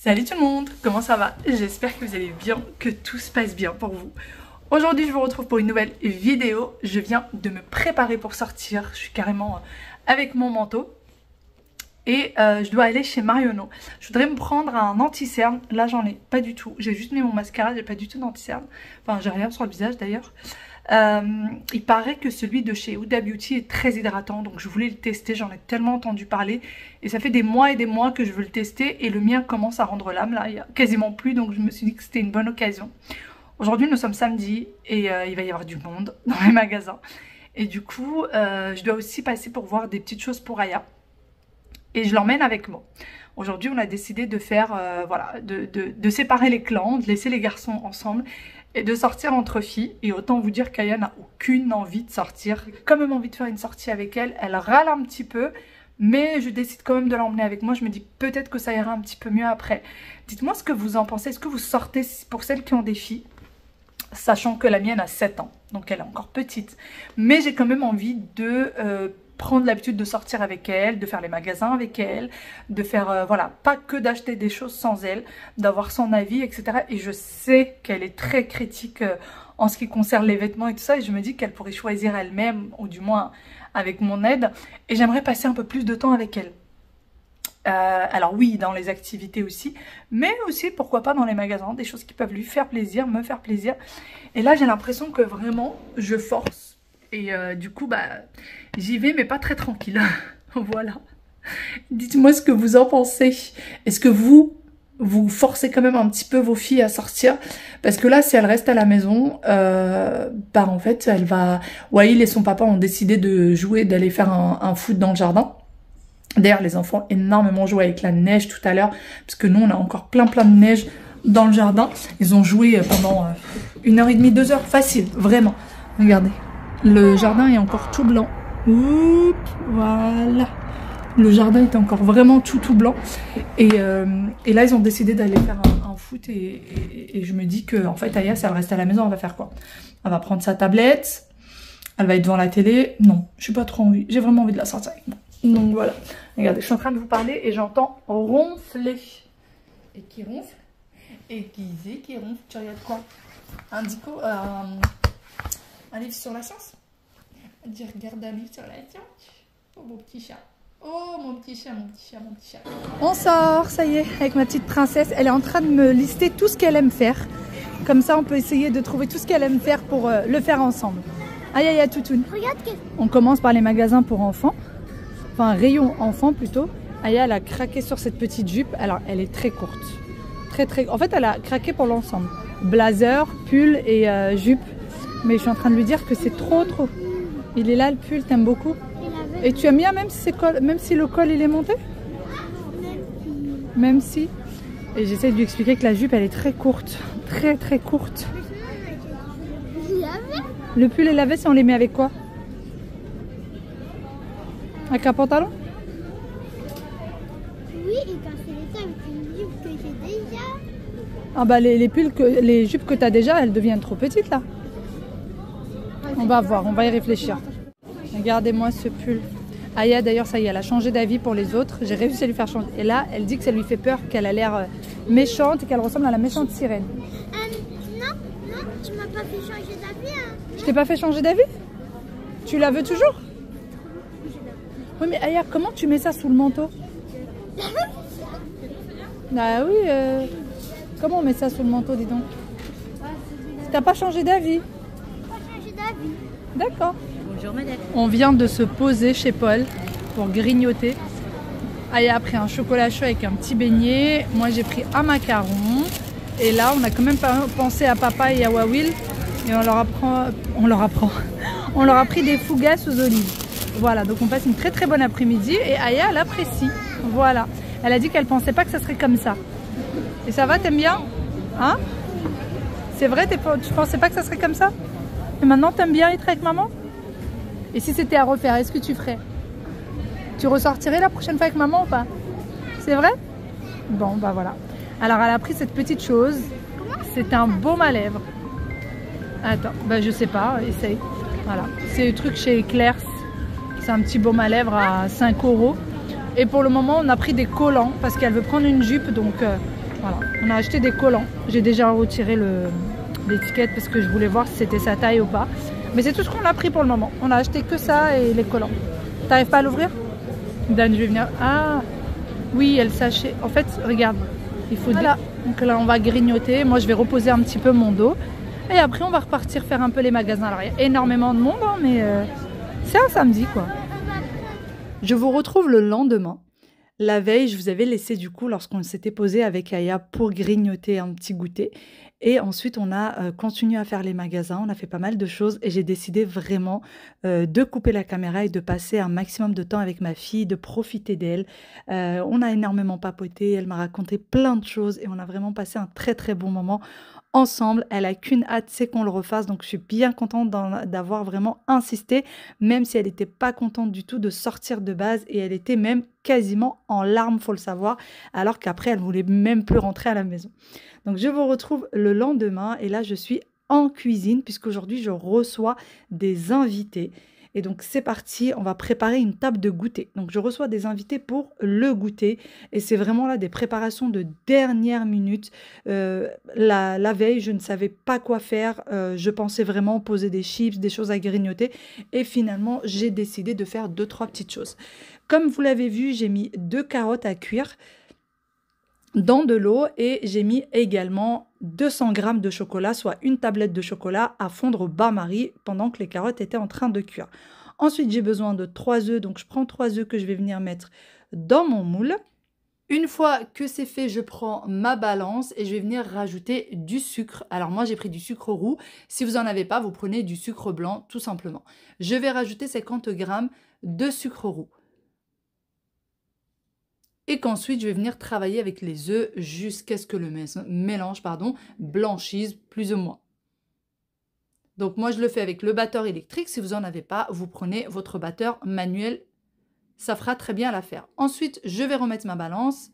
Salut tout le monde, comment ça va? J'espère que vous allez bien, que tout se passe bien pour vous. Aujourd'hui je vous retrouve pour une nouvelle vidéo. Je viens de me préparer pour sortir, je suis carrément avec mon manteau. Et je dois aller chez Marionneau. Je voudrais me prendre un anti-cerne, là j'en ai pas du tout. J'ai juste mis mon mascara, j'ai pas du tout d'anti-cerne. Enfin j'ai rien sur le visage d'ailleurs. Il paraît que celui de chez Huda Beauty est très hydratant, donc je voulais le tester, j'en ai tellement entendu parler et ça fait des mois et des mois que je veux le tester et le mien commence à rendre l'âme là, il y a quasiment plus, donc je me suis dit que c'était une bonne occasion. Aujourd'hui nous sommes samedi et il va y avoir du monde dans les magasins et du coup je dois aussi passer pour voir des petites choses pour Aya et je l'emmène avec moi. Aujourd'hui on a décidé de faire voilà, de séparer les clans, de laisser les garçons ensemble et de sortir entre filles. Et autant vous dire qu'Aya n'a aucune envie de sortir. J'ai quand même envie de faire une sortie avec elle. Elle râle un petit peu, mais je décide quand même de l'emmener avec moi. Je me dis peut-être que ça ira un petit peu mieux après. Dites-moi ce que vous en pensez. Est-ce que vous sortez pour celles qui ont des filles? Sachant que la mienne a 7 ans, donc elle est encore petite. Mais j'ai quand même envie de prendre l'habitude de sortir avec elle, de faire les magasins avec elle, de faire, voilà, pas que d'acheter des choses sans elle, d'avoir son avis, etc. Et je sais qu'elle est très critique en ce qui concerne les vêtements et tout ça, et je me dis qu'elle pourrait choisir elle-même, ou du moins avec mon aide, et j'aimerais passer un peu plus de temps avec elle. Alors oui, dans les activités aussi, mais aussi, pourquoi pas, dans les magasins, des choses qui peuvent lui faire plaisir, me faire plaisir. Et là, j'ai l'impression que vraiment, je force. Et du coup, bah, j'y vais, mais pas très tranquille. Voilà. Dites-moi ce que vous en pensez. Est-ce que vous forcez quand même un petit peu vos filles à sortir? Parce que là, si elles restent à la maison, bah en fait, elle va... Waïl et son papa ont décidé de jouer, d'aller faire un foot dans le jardin. D'ailleurs, les enfants ont énormément joué avec la neige tout à l'heure, parce que nous, on a encore plein de neige dans le jardin. Ils ont joué pendant 1h30, 2 heures, facile, vraiment. Regardez. Le jardin est encore tout blanc. Oups, voilà. Le jardin est encore vraiment tout blanc. Et là, ils ont décidé d'aller faire un foot. Et je me dis que, en fait, Aya, si elle reste à la maison, elle va faire quoi? Elle va prendre sa tablette. Elle va être devant la télé. Non, je suis pas trop envie. J'ai vraiment envie de la sortir avec moi. Donc voilà. Regardez, je suis en train de vous parler et j'entends ronfler. Et qui ronfle? Et qui ronfle? Tu regardes quoi? Un dico, un livre sur la science? Je regarde un livre sur la science. Oh mon petit chat. Oh mon petit chat, mon petit chat, mon petit chat. On sort, ça y est, avec ma petite princesse. Elle est en train de me lister tout ce qu'elle aime faire. Comme ça, on peut essayer de trouver tout ce qu'elle aime faire pour le faire ensemble. Aïe aïe aïe, toutoune. Regarde. On commence par les magasins pour enfants. Enfin, rayon enfants plutôt. Aya, elle a craqué sur cette petite jupe. Alors, elle est très courte. En fait, elle a craqué pour l'ensemble. Blazer, pull et jupe. Mais je suis en train de lui dire que c'est trop. Il est là le pull, t'aimes beaucoup? Et tu aimes bien même si le col il est monté? Même si. Et j'essaie de lui expliquer que la jupe elle est très courte. Très courte. Le pull et la veste, on les met avec quoi? Avec un pantalon? Oui, et quand c'est l'été avec une jupe que j'ai déjà. Ah bah les jupes que tu as déjà, elles deviennent trop petites là. On va voir, on va y réfléchir. Regardez-moi ce pull. Aya d'ailleurs, ça y est, elle a changé d'avis pour les autres. J'ai réussi à lui faire changer. Et là, elle dit que ça lui fait peur, qu'elle a l'air méchante et qu'elle ressemble à la méchante sirène. Non, tu m'as pas fait changer d'avis. Hein. Je t'ai pas fait changer d'avis? Tu la veux toujours? Oui, mais Aya, comment tu mets ça sous le manteau? Ah oui, comment on met ça sous le manteau, dis donc? T'as pas changé d'avis? D'accord. Bonjour madame. On vient de se poser chez Paul pour grignoter. Aya a pris un chocolat chaud avec un petit beignet. Moi j'ai pris un macaron. Et là on a quand même pensé à papa et à Wawil. Et on leur a pris des fougasses aux olives. Voilà, donc on passe une très bonne après-midi. Et Aya elle apprécie. Voilà. Elle a dit qu'elle pensait pas que ça serait comme ça. Et ça va, t'aimes bien? Hein? C'est vrai, tu pensais pas que ça serait comme ça? Et maintenant, t'aimes bien être avec maman? Et si c'était à refaire, est-ce que tu ferais? Tu ressortirais la prochaine fois avec maman ou pas? C'est vrai? Bon, bah voilà. Alors, elle a pris cette petite chose. C'est un baume à lèvres. Attends, bah je sais pas, essaye. Voilà. C'est le truc chez Eclairs. C'est un petit baume à lèvres à 5 €. Et pour le moment, on a pris des collants parce qu'elle veut prendre une jupe. Donc, Voilà, on a acheté des collants. J'ai déjà retiré l'étiquette parce que je voulais voir si c'était sa taille ou pas. Mais c'est tout ce qu'on a pris pour le moment. On a acheté que ça et les collants. T'arrives pas à l'ouvrir? Dan, je vais venir. Ah, oui, il y a le sachet. En fait, regarde, il faut... Voilà, donc là, on va grignoter. Moi, je vais reposer un petit peu mon dos. Et après, on va repartir faire un peu les magasins. Alors, il y a énormément de monde, hein, mais c'est un samedi, quoi. Je vous retrouve le lendemain. La veille, je vous avais laissé du coup, lorsqu'on s'était posé avec Aya pour grignoter un petit goûter. Et ensuite, on a continué à faire les magasins. On a fait pas mal de choses et j'ai décidé vraiment de couper la caméra et de passer un maximum de temps avec ma fille, de profiter d'elle. On a énormément papoté. Elle m'a raconté plein de choses et on a vraiment passé un très très bon moment ensemble. Elle a qu'une hâte, c'est qu'on le refasse. Donc, je suis bien contente d'avoir vraiment insisté, même si elle n'était pas contente du tout de sortir de base et elle était même quasiment en larmes, faut le savoir, alors qu'après, elle voulait même plus rentrer à la maison. Donc, je vous retrouve le lendemain et là, je suis en cuisine puisqu'aujourd'hui, je reçois des invités. Et donc, c'est parti, on va préparer une table de goûter. Donc, je reçois des invités pour le goûter. Et c'est vraiment là des préparations de dernière minute. La veille, je ne savais pas quoi faire. Je pensais vraiment poser des chips, des choses à grignoter. Et finalement, j'ai décidé de faire 2-3 petites choses. Comme vous l'avez vu, j'ai mis 2 carottes à cuire dans de l'eau et j'ai mis également 200 g de chocolat, soit une tablette de chocolat à fondre au bain-marie pendant que les carottes étaient en train de cuire. Ensuite, j'ai besoin de 3 œufs, donc je prends 3 œufs que je vais venir mettre dans mon moule. Une fois que c'est fait, je prends ma balance et je vais venir rajouter du sucre. Alors moi, j'ai pris du sucre roux. Si vous n'en avez pas, vous prenez du sucre blanc, tout simplement. Je vais rajouter 50 g de sucre roux. Et qu'ensuite, je vais venir travailler avec les œufs jusqu'à ce que le mélange blanchisse plus ou moins. Donc moi, je le fais avec le batteur électrique. Si vous n'en avez pas, vous prenez votre batteur manuel. Ça fera très bien l'affaire. Ensuite, je vais remettre ma balance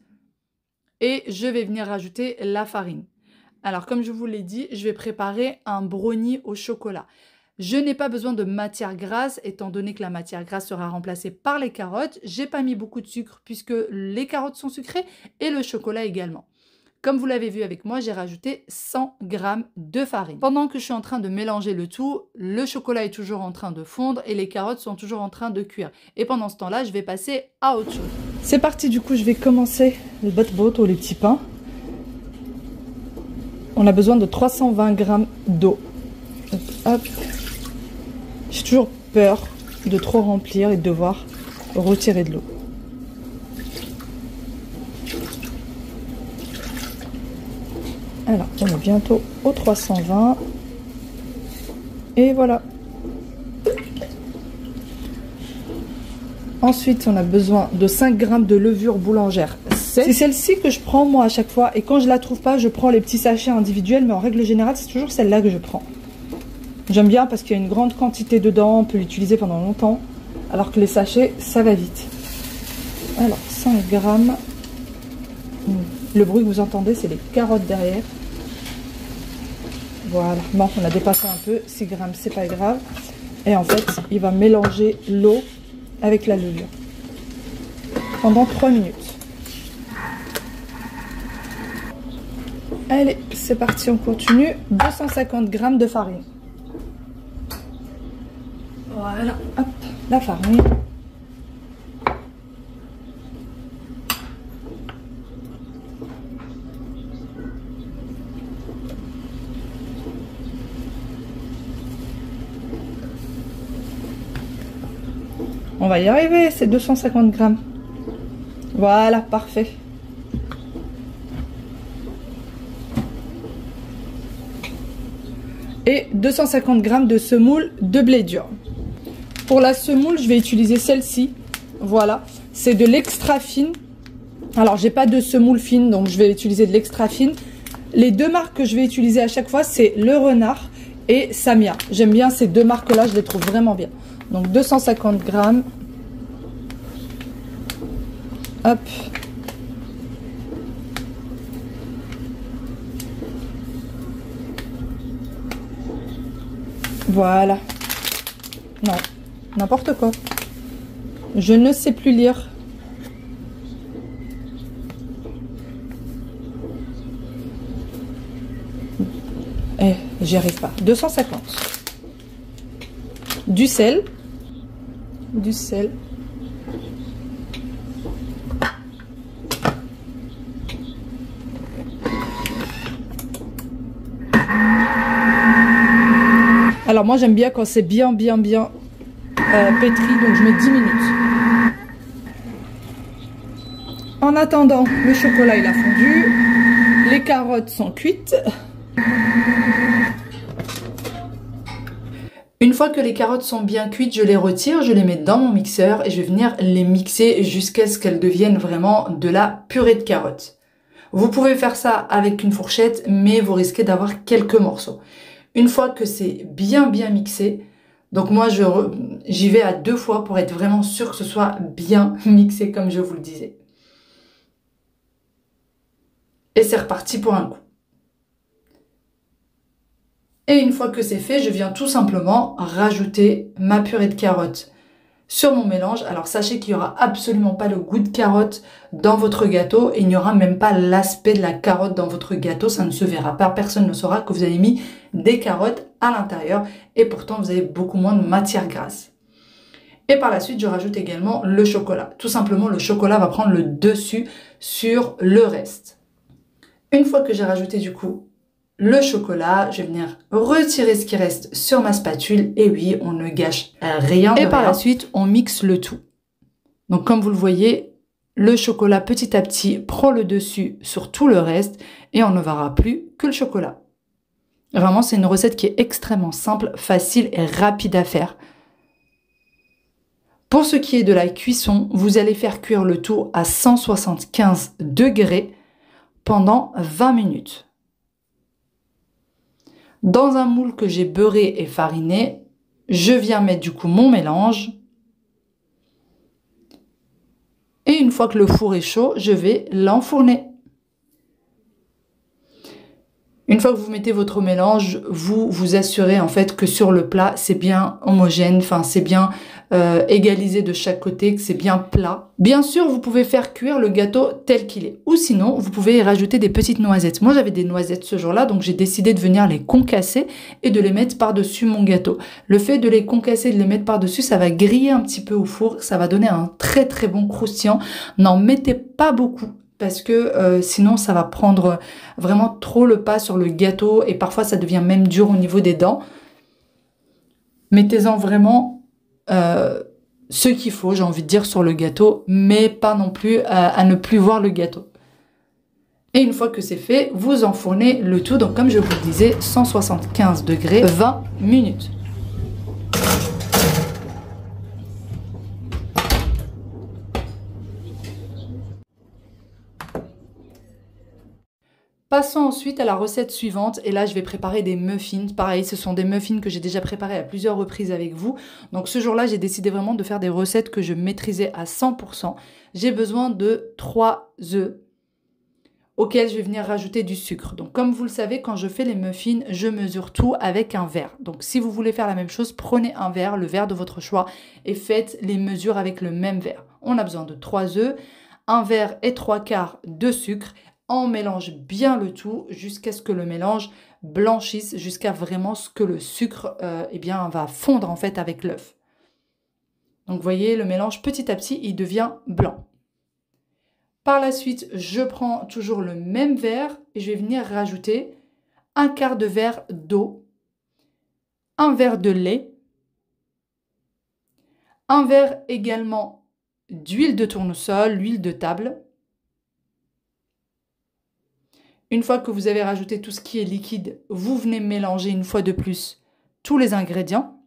et je vais venir rajouter la farine. Alors, comme je vous l'ai dit, je vais préparer un brownie au chocolat. Je n'ai pas besoin de matière grasse, étant donné que la matière grasse sera remplacée par les carottes. J'ai pas mis beaucoup de sucre puisque les carottes sont sucrées et le chocolat également. Comme vous l'avez vu avec moi, j'ai rajouté 100 g de farine. Pendant que je suis en train de mélanger le tout, le chocolat est toujours en train de fondre et les carottes sont toujours en train de cuire. Et pendant ce temps-là, je vais passer à autre chose. C'est parti, du coup, je vais commencer le bot ou les petits pains. On a besoin de 320 g d'eau. Hop. J'ai toujours peur de trop remplir et de devoir retirer de l'eau. Alors, on est bientôt au 320. Et voilà. Ensuite, on a besoin de 5 g de levure boulangère. C'est celle-ci que je prends moi à chaque fois. Et quand je la trouve pas, je prends les petits sachets individuels. Mais en règle générale, c'est toujours celle-là que je prends. J'aime bien parce qu'il y a une grande quantité dedans, on peut l'utiliser pendant longtemps, alors que les sachets, ça va vite. Alors, 5 g. Le bruit que vous entendez, c'est les carottes derrière. Voilà, bon, on a dépassé un peu, 6 g, c'est pas grave. Et en fait, il va mélanger l'eau avec la levure pendant 3 minutes. Allez, c'est parti, on continue. 250 g de farine. Voilà, hop, la farine. On va y arriver, c'est 250 g. Voilà, parfait. Et 250 g de semoule de blé dur. Pour la semoule, je vais utiliser celle-ci. Voilà, c'est de l'extra fine. Alors, j'ai pas de semoule fine, donc je vais utiliser de l'extra fine. Les deux marques que je vais utiliser à chaque fois, c'est Le Renard et Samia. J'aime bien ces deux marques-là, je les trouve vraiment bien. Donc, 250 g. Hop. Voilà. Non. N'importe quoi. Je ne sais plus lire. J'y arrive pas. 250. Du sel. Du sel. Alors moi j'aime bien quand c'est bien pétri, donc je mets 10 minutes. En attendant, le chocolat il a fondu, les carottes sont cuites. Une fois que les carottes sont bien cuites, je les retire, je les mets dans mon mixeur et je vais venir les mixer jusqu'à ce qu'elles deviennent vraiment de la purée de carottes. Vous pouvez faire ça avec une fourchette, mais vous risquez d'avoir quelques morceaux. Une fois que c'est bien mixé, donc moi j'y vais à 2 fois pour être vraiment sûr que ce soit bien mixé comme je vous le disais. Et c'est reparti pour un coup. Et une fois que c'est fait, je viens tout simplement rajouter ma purée de carottes sur mon mélange. Alors sachez qu'il n'y aura absolument pas le goût de carotte dans votre gâteau et il n'y aura même pas l'aspect de la carotte dans votre gâteau. Ça ne se verra pas, personne ne saura que vous avez mis des carottes à l'intérieur et pourtant vous avez beaucoup moins de matière grasse. Et par la suite, je rajoute également le chocolat. Tout simplement, le chocolat va prendre le dessus sur le reste. Une fois que j'ai rajouté du coup le chocolat, je vais venir retirer ce qui reste sur ma spatule. Et oui, on ne gâche rien. Et par la suite, on mixe le tout. Donc comme vous le voyez, le chocolat petit à petit prend le dessus sur tout le reste et on ne verra plus que le chocolat. Vraiment, c'est une recette qui est extrêmement simple, facile et rapide à faire. Pour ce qui est de la cuisson, vous allez faire cuire le tout à 175 degrés pendant 20 minutes. Dans un moule que j'ai beurré et fariné, je viens mettre du coup mon mélange. Et une fois que le four est chaud, je vais l'enfourner. Une fois que vous mettez votre mélange, vous vous assurez en fait que sur le plat, c'est bien homogène, enfin c'est bien égalisé de chaque côté, que c'est bien plat. Bien sûr, vous pouvez faire cuire le gâteau tel qu'il est. Ou sinon, vous pouvez y rajouter des petites noisettes. Moi, j'avais des noisettes ce jour-là, donc j'ai décidé de venir les concasser et de les mettre par-dessus mon gâteau. Le fait de les concasser et de les mettre par-dessus, ça va griller un petit peu au four. Ça va donner un très très bon croustillant. N'en mettez pas beaucoup, parce que sinon ça va prendre vraiment trop le pas sur le gâteau et parfois ça devient même dur au niveau des dents. Mettez-en vraiment ce qu'il faut, j'ai envie de dire, sur le gâteau, mais pas non plus à ne plus voir le gâteau. Et une fois que c'est fait, vous enfournez le tout, donc comme je vous le disais, 175 degrés, 20 minutes. Passons ensuite à la recette suivante et là je vais préparer des muffins. Pareil, ce sont des muffins que j'ai déjà préparés à plusieurs reprises avec vous. Donc ce jour-là, j'ai décidé vraiment de faire des recettes que je maîtrisais à 100%. J'ai besoin de 3 œufs auxquels je vais venir rajouter du sucre. Donc comme vous le savez, quand je fais les muffins, je mesure tout avec un verre. Donc si vous voulez faire la même chose, prenez un verre, le verre de votre choix et faites les mesures avec le même verre. On a besoin de 3 œufs, un verre et 3/4 de sucre. On mélange bien le tout jusqu'à ce que le mélange blanchisse, jusqu'à vraiment ce que le sucre va fondre en fait avec l'œuf. Donc vous voyez, le mélange petit à petit, il devient blanc. Par la suite, je prends toujours le même verre et je vais venir rajouter 1/4 de verre d'eau, un verre de lait, un verre également d'huile de tournesol, l'huile de table. Une fois que vous avez rajouté tout ce qui est liquide, vous venez mélanger une fois de plus tous les ingrédients.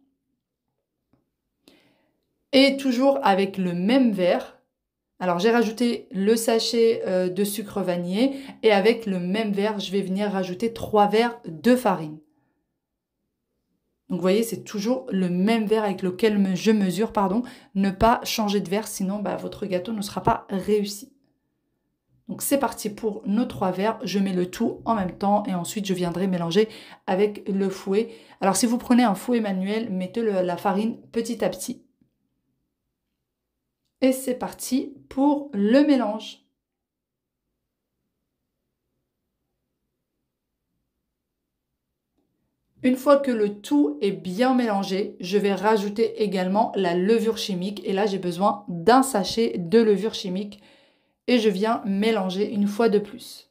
Et toujours avec le même verre. Alors j'ai rajouté le sachet de sucre vanillé et avec le même verre, je vais venir rajouter 3 verres de farine. Donc vous voyez, c'est toujours le même verre avec lequel je mesure, pardon. Ne pas changer de verre, sinon votre gâteau ne sera pas réussi. Donc c'est parti pour nos 3 verres, je mets le tout en même temps et ensuite je viendrai mélanger avec le fouet. Alors si vous prenez un fouet manuel, mettez la farine petit à petit. Et c'est parti pour le mélange. Une fois que le tout est bien mélangé, je vais rajouter également la levure chimique. Et là, j'ai besoin d'un sachet de levure chimique. Et je viens mélanger une fois de plus.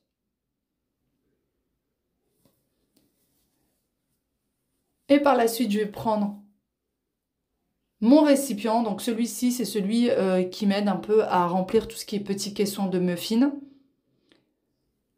Et par la suite, je vais prendre mon récipient. Donc celui-ci, c'est celui qui m'aide un peu à remplir tout ce qui est petits caissons de muffins.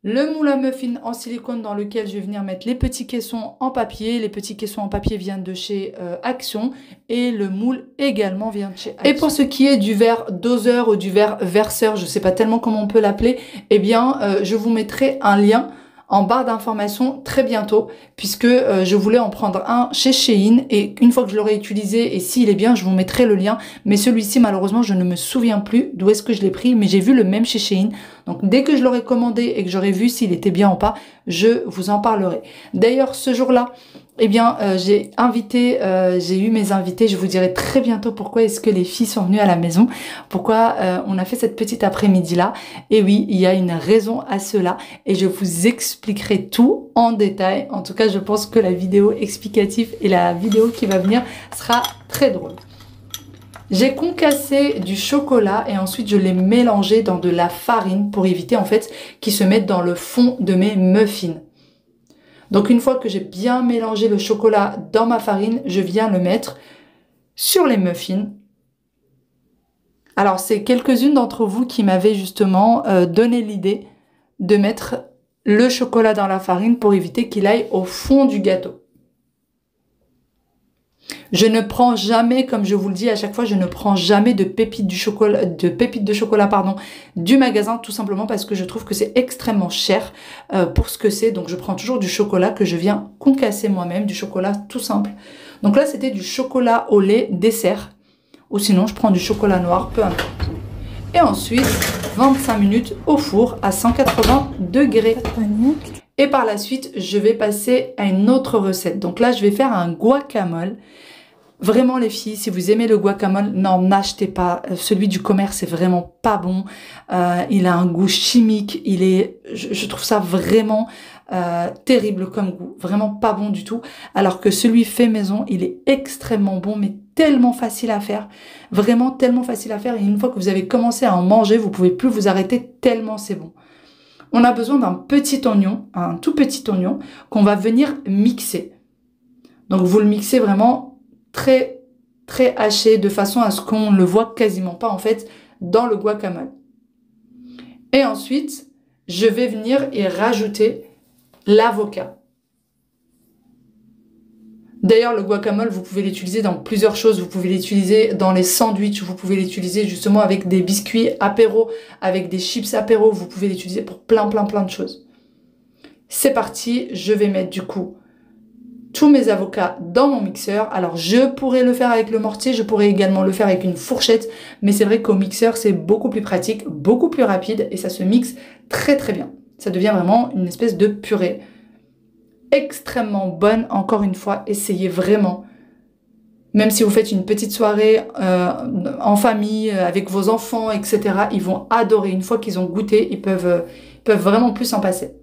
Le moule à muffins en silicone dans lequel je vais venir mettre les petits caissons en papier. Les petits caissons en papier viennent de chez Action et le moule également vient de chez Action. Et pour ce qui est du verre doseur ou du verre verseur, je ne sais pas tellement comment on peut l'appeler, eh bien je vous mettrai un lien en barre d'informations très bientôt puisque je voulais en prendre un chez Shein et une fois que je l'aurai utilisé et s'il est bien je vous mettrai le lien, mais celui-ci malheureusement je ne me souviens plus d'où est-ce que je l'ai pris, mais j'ai vu le même chez Shein, donc dès que je l'aurai commandé et que j'aurai vu s'il était bien ou pas, je vous en parlerai. D'ailleurs ce jour-là, eh bien j'ai eu mes invités, je vous dirai très bientôt pourquoi est-ce que les filles sont venues à la maison, pourquoi on a fait cette petite après-midi là, et oui il y a une raison à cela et je vous expliquerai tout en détail. En tout cas je pense que la vidéo explicative et la vidéo qui va venir sera très drôle. J'ai concassé du chocolat et ensuite je l'ai mélangé dans de la farine pour éviter en fait qu'il se mette dans le fond de mes muffins. Donc une fois que j'ai bien mélangé le chocolat dans ma farine, je viens le mettre sur les muffins. Alors c'est quelques-unes d'entre vous qui m'avaient justement donné l'idée de mettre le chocolat dans la farine pour éviter qu'il aille au fond du gâteau. Je ne prends jamais, comme je vous le dis à chaque fois, je ne prends jamais de pépites de chocolat du magasin, tout simplement parce que je trouve que c'est extrêmement cher pour ce que c'est. Donc je prends toujours du chocolat que je viens concasser moi-même, du chocolat tout simple. Donc là c'était du chocolat au lait dessert, ou sinon je prends du chocolat noir, peu importe. Et ensuite 25 minutes au four à 180 degrés. Et par la suite, je vais passer à une autre recette. Donc là, je vais faire un guacamole. Vraiment les filles, si vous aimez le guacamole, n'en achetez pas. Celui du commerce, c'est vraiment pas bon. Il a un goût chimique. Je trouve ça vraiment terrible comme goût. Vraiment pas bon du tout. Alors que celui fait maison, il est extrêmement bon, mais tellement facile à faire. Vraiment tellement facile à faire. Et une fois que vous avez commencé à en manger, vous pouvez plus vous arrêter tellement c'est bon. On a besoin d'un petit oignon, un tout petit oignon, qu'on va venir mixer. Donc vous le mixez vraiment très haché, de façon à ce qu'on ne le voit quasiment pas en fait dans le guacamole. Et ensuite, je vais venir et rajouter l'avocat. D'ailleurs, le guacamole, vous pouvez l'utiliser dans plusieurs choses. Vous pouvez l'utiliser dans les sandwichs. Vous pouvez l'utiliser justement avec des biscuits apéro, avec des chips apéro. Vous pouvez l'utiliser pour plein de choses. C'est parti. Je vais mettre du coup tous mes avocats dans mon mixeur. Alors, je pourrais le faire avec le mortier. Je pourrais également le faire avec une fourchette. Mais c'est vrai qu'au mixeur, c'est beaucoup plus pratique, beaucoup plus rapide. Et ça se mixe très bien. Ça devient vraiment une espèce de purée. Extrêmement bonne, encore une fois, essayez vraiment. Même si vous faites une petite soirée en famille, avec vos enfants, etc., ils vont adorer. Une fois qu'ils ont goûté, ils peuvent vraiment plus s'en passer.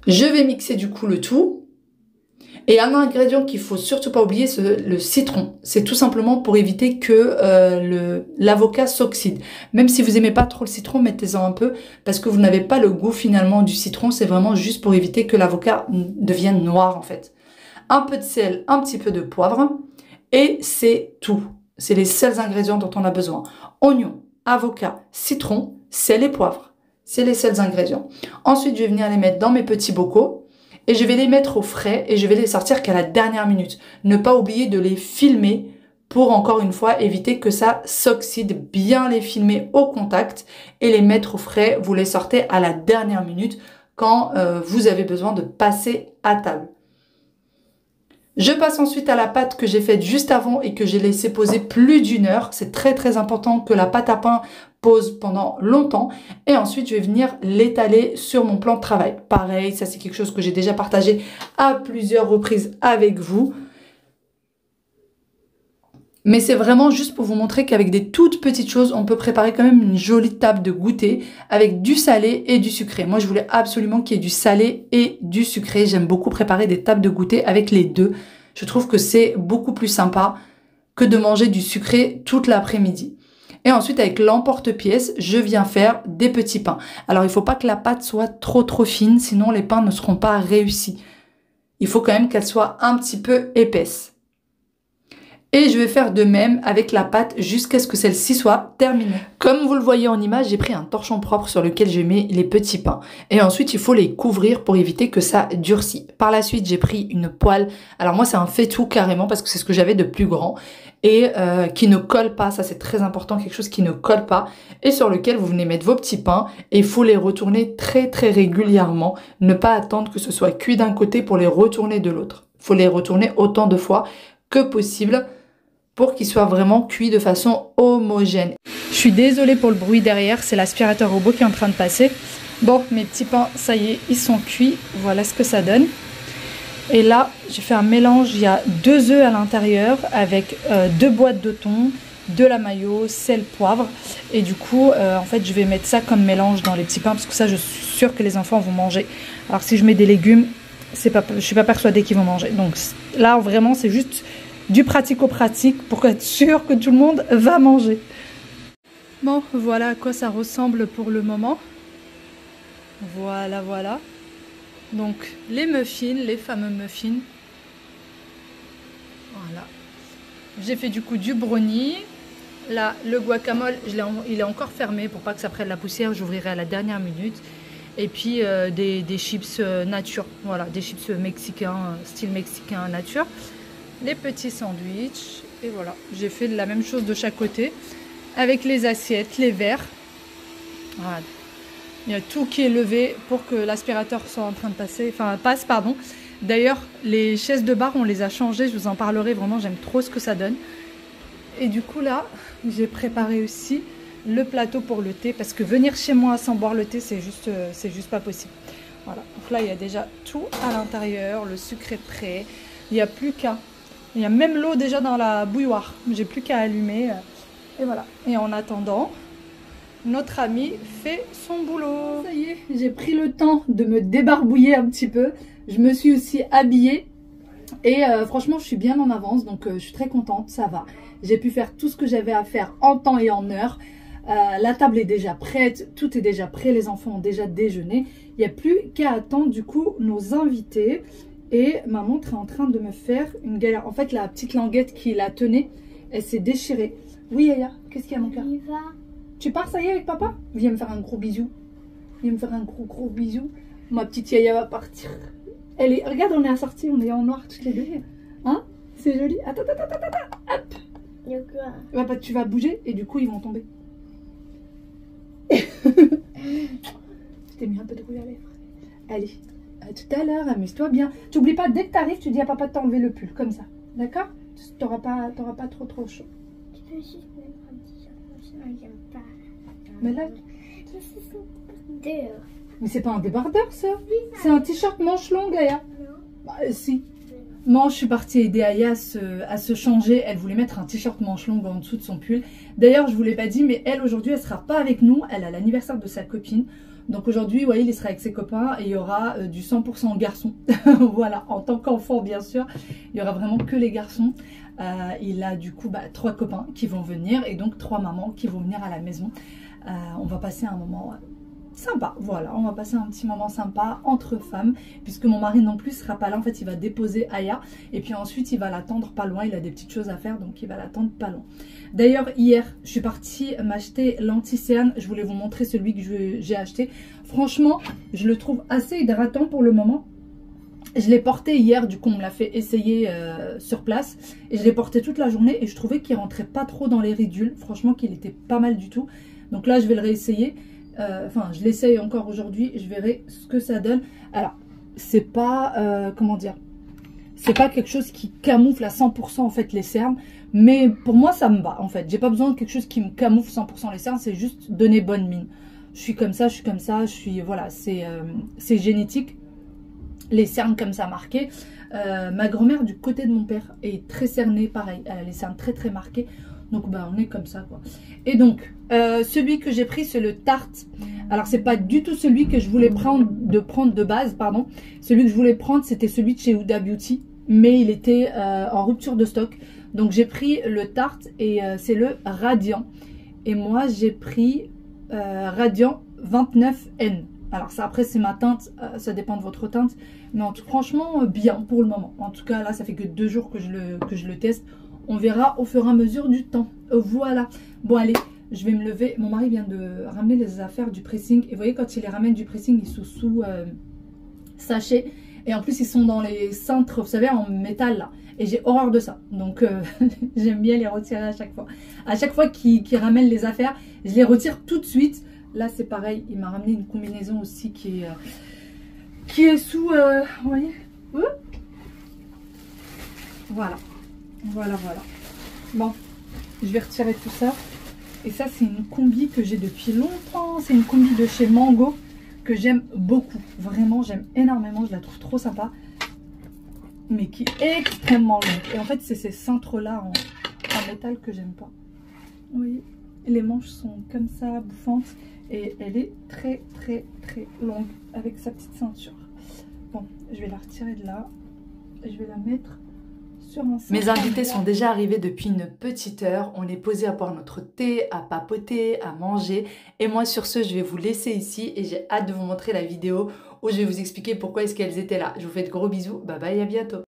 Je vais mixer du coup le tout. Et un ingrédient qu'il faut surtout pas oublier, c'est le citron. C'est tout simplement pour éviter que l'avocat s'oxyde. Même si vous aimez pas trop le citron, mettez-en un peu parce que vous n'avez pas le goût finalement du citron. C'est vraiment juste pour éviter que l'avocat devienne noir en fait. Un peu de sel, un petit peu de poivre et c'est tout. C'est les seuls ingrédients dont on a besoin. Oignon, avocat, citron, sel et poivre. C'est les seuls ingrédients. Ensuite, je vais venir les mettre dans mes petits bocaux. Et je vais les mettre au frais et je vais les sortir qu'à la dernière minute. Ne pas oublier de les filmer pour encore une fois éviter que ça s'oxyde. Bien les filmer au contact et les mettre au frais. Vous les sortez à la dernière minute quand vous avez besoin de passer à table. Je passe ensuite à la pâte que j'ai faite juste avant et que j'ai laissé poser plus d'1 heure. C'est très important que la pâte à pain pose pendant longtemps. Et ensuite, je vais venir l'étaler sur mon plan de travail. Pareil, ça c'est quelque chose que j'ai déjà partagé à plusieurs reprises avec vous. Mais c'est vraiment juste pour vous montrer qu'avec des toutes petites choses, on peut préparer quand même une jolie table de goûter avec du salé et du sucré. Moi, je voulais absolument qu'il y ait du salé et du sucré. J'aime beaucoup préparer des tables de goûter avec les deux. Je trouve que c'est beaucoup plus sympa que de manger du sucré toute l'après-midi. Et ensuite, avec l'emporte-pièce, je viens faire des petits pains. Alors, il ne faut pas que la pâte soit trop fine, sinon les pains ne seront pas réussis. Il faut quand même qu'elle soit un petit peu épaisse. Et je vais faire de même avec la pâte jusqu'à ce que celle-ci soit terminée. Comme vous le voyez en image, j'ai pris un torchon propre sur lequel je mets les petits pains. Et ensuite, il faut les couvrir pour éviter que ça durcisse. Par la suite, j'ai pris une poêle. Alors moi, c'est un faitout carrément parce que c'est ce que j'avais de plus grand. Et qui ne colle pas, ça c'est très important, quelque chose qui ne colle pas. Et sur lequel vous venez mettre vos petits pains. Et il faut les retourner très régulièrement. Ne pas attendre que ce soit cuit d'un côté pour les retourner de l'autre. Il faut les retourner autant de fois que possible pour qu'ils soient vraiment cuits de façon homogène. Je suis désolée pour le bruit derrière, c'est l'aspirateur robot qui est en train de passer. Bon, mes petits pains, ça y est, ils sont cuits. Voilà ce que ça donne. Et là, j'ai fait un mélange, il y a 2 œufs à l'intérieur avec 2 boîtes de thon, de la mayo, sel, poivre. Et du coup, en fait, je vais mettre ça comme mélange dans les petits pains parce que ça, je suis sûre que les enfants vont manger. Alors si je mets des légumes, je suis pas persuadée qu'ils vont manger. Donc là, vraiment, c'est juste du pratico-pratique pour être sûr que tout le monde va manger. Bon, voilà à quoi ça ressemble pour le moment. Voilà. Donc, les muffins, les fameux muffins. Voilà. J'ai fait du coup du brownie. Là, le guacamole, il est encore fermé pour pas que ça prenne la poussière. J'ouvrirai à la dernière minute. Et puis, des chips nature. Voilà, des chips mexicains, style mexicain nature. Les petits sandwichs et voilà, j'ai fait la même chose de chaque côté avec les assiettes, les verres. Voilà. Il y a tout qui est levé pour que l'aspirateur soit en train de passe, pardon. D'ailleurs, les chaises de bar, on les a changées, je vous en parlerai vraiment, j'aime trop ce que ça donne. Et du coup là, j'ai préparé aussi le plateau pour le thé parce que venir chez moi sans boire le thé, c'est juste pas possible. Voilà, donc là il y a déjà tout à l'intérieur, le sucre est prêt, il n'y a plus qu'à. Il y a même l'eau déjà dans la bouilloire. J'ai plus qu'à allumer. Et voilà. Et en attendant, notre ami fait son boulot. Ça y est, j'ai pris le temps de me débarbouiller un petit peu. Je me suis aussi habillée. Et franchement, je suis bien en avance. Donc, je suis très contente. Ça va. J'ai pu faire tout ce que j'avais à faire en temps et en heure. La table est déjà prête. Tout est déjà prêt. Les enfants ont déjà déjeuné. Il n'y a plus qu'à attendre du coup nos invités. Et ma montre est en train de me faire une galère. En fait, la petite languette qui la tenait, elle s'est déchirée. Oui, Yaya, qu'est-ce qu'il y a, mon cœur? Tu pars, ça y est, avec papa? Viens me faire un gros bisou. Viens me faire un gros bisou. Ma petite Yaya va partir. Elle est... Regarde, on est assortis, on est en noir toutes les deux. Hein? C'est joli. Attends. Hop. Bah, tu vas bouger et du coup, ils vont tomber. Je t'ai mis un peu de rouge à lèvres. Allez. À tout à l'heure, amuse-toi bien. T'oublies pas, dès que t'arrives, tu dis à papa de t'enlever le pull, comme ça. D'accord? T'auras pas trop chaud. Tu peux juste mettre un t-shirt, j'aime pas. Mais là... Dehors. Mais c'est pas un débardeur, ça? C'est un t-shirt manche longue, Aya. Non. Bah, si. Moi, je suis partie aider Aya à se changer. Elle voulait mettre un t-shirt manche longue en dessous de son pull. D'ailleurs, je vous l'ai pas dit, mais elle, aujourd'hui, elle sera pas avec nous. Elle a l'anniversaire de sa copine. Donc aujourd'hui, ouais, il sera avec ses copains et il y aura du 100% garçons. Voilà, en tant qu'enfant, bien sûr, il y aura vraiment que les garçons. Il a du coup 3 copains qui vont venir et donc 3 mamans qui vont venir à la maison. On va passer un moment sympa, voilà, on va passer un petit moment sympa entre femmes, puisque mon mari non plus sera pas là. En fait, il va déposer Aya et puis ensuite il va l'attendre pas loin. Il a des petites choses à faire, donc il va l'attendre pas loin. D'ailleurs, hier, je suis partie m'acheter l'anti-cerne. Je voulais vous montrer celui que j'ai acheté. Franchement, je le trouve assez hydratant pour le moment. Je l'ai porté hier, du coup on me l'a fait essayer sur place. Et je l'ai porté toute la journée et je trouvais qu'il rentrait pas trop dans les ridules. Franchement, qu'il était pas mal du tout. Donc là, je vais le réessayer. Enfin, je l'essaye encore aujourd'hui. Je verrai ce que ça donne. Alors, c'est pas, comment dire, c'est pas quelque chose qui camoufle à 100% en fait les cernes. Mais pour moi, ça me va en fait. J'ai pas besoin de quelque chose qui me camoufle 100% les cernes. C'est juste donner bonne mine. Je suis comme ça, je suis comme ça. Voilà, c'est génétique. les cernes comme ça marquées. Ma grand-mère du côté de mon père est très cernée, pareil, elle a les cernes très très marquées. Donc bah on est comme ça quoi. Et donc celui que j'ai pris c'est le Tarte. Alors c'est pas du tout celui que je voulais prendre de base, pardon. Celui que je voulais prendre c'était celui de chez Huda Beauty, mais il était en rupture de stock. Donc j'ai pris le Tarte et c'est le Radiant. Et moi j'ai pris Radiant 29N. Alors ça après c'est ma teinte, ça dépend de votre teinte. Mais franchement bien pour le moment. En tout cas là ça fait que 2 jours que je le teste. On verra au fur et à mesure du temps. Voilà. Bon allez, je vais me lever. Mon mari vient de ramener les affaires du pressing. Et vous voyez quand il les ramène du pressing, ils sont sous sachet. Et en plus ils sont dans les cintres, vous savez, en métal là. Et j'ai horreur de ça. Donc j'aime bien les retirer à chaque fois. À chaque fois qu'il ramène les affaires, je les retire tout de suite. Là c'est pareil, il m'a ramené une combinaison aussi qui est sous... vous voyez, voilà. Voilà. Bon, je vais retirer tout ça. Et ça, c'est une combi que j'ai depuis longtemps. C'est une combi de chez Mango que j'aime beaucoup. Vraiment, j'aime énormément. Je la trouve trop sympa. Mais qui est extrêmement longue. Et en fait, c'est ces cintres-là en métal que j'aime pas. Vous voyez, les manches sont comme ça, bouffantes. Et elle est très longue avec sa petite ceinture. Bon, je vais la retirer de là. Je vais la mettre... Mes invités sont déjà arrivés depuis une petite heure. On est posé à boire notre thé, à papoter, à manger. Et moi sur ce, je vais vous laisser ici et j'ai hâte de vous montrer la vidéo où je vais vous expliquer pourquoi est-ce qu'elles étaient là. Je vous fais de gros bisous. Bye bye, à bientôt.